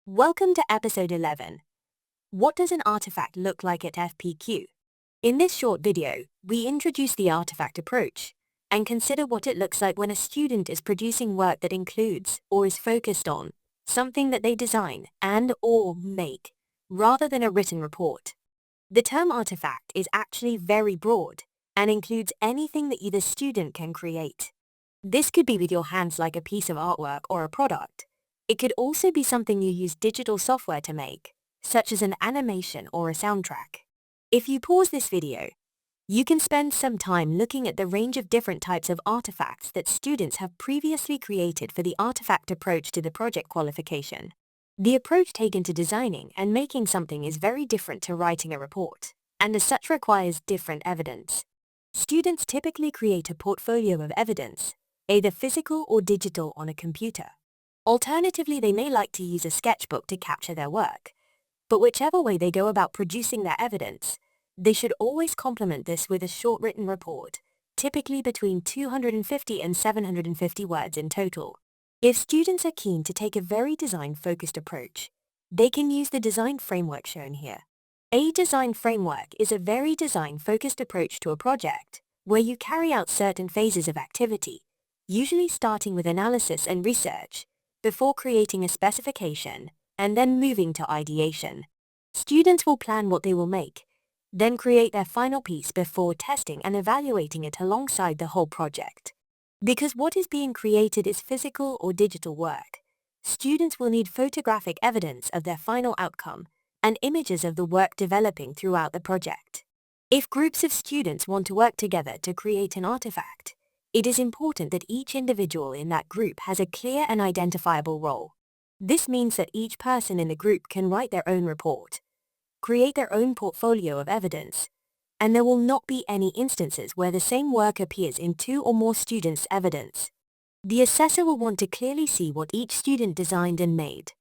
Welcome to episode 11. What does an artifact look like at FPQ? In this short video, we introduce the artifact approach and consider what it looks like when a student is producing work that includes or is focused on something that they design and/or make, rather than a written report. The term artifact is actually very broad and includes anything that the student can create. This could be with your hands like a piece of artwork or a product. It could also be something you use digital software to make, such as an animation or a soundtrack. If you pause this video, you can spend some time looking at the range of different types of artifacts that students have previously created for the artifact approach to the project qualification. The approach taken to designing and making something is very different to writing a report, and as such requires different evidence. Students typically create a portfolio of evidence, either physical or digital on a computer. Alternatively, they may like to use a sketchbook to capture their work. But whichever way they go about producing their evidence, they should always complement this with a short written report, typically between 250 and 750 words in total. If students are keen to take a very design-focused approach, they can use the design framework shown here. A design framework is a very design-focused approach to a project where you carry out certain phases of activity, usually starting with analysis and research, before creating a specification and then moving to ideation. Students will plan what they will make, then create their final piece before testing and evaluating it alongside the whole project. Because what is being created is physical or digital work, students will need photographic evidence of their final outcome and images of the work developing throughout the project. If groups of students want to work together to create an artifact, it is important that each individual in that group has a clear and identifiable role. This means that each person in the group can write their own report, create their own portfolio of evidence, and there will not be any instances where the same work appears in two or more students' evidence. The assessor will want to clearly see what each student designed and made,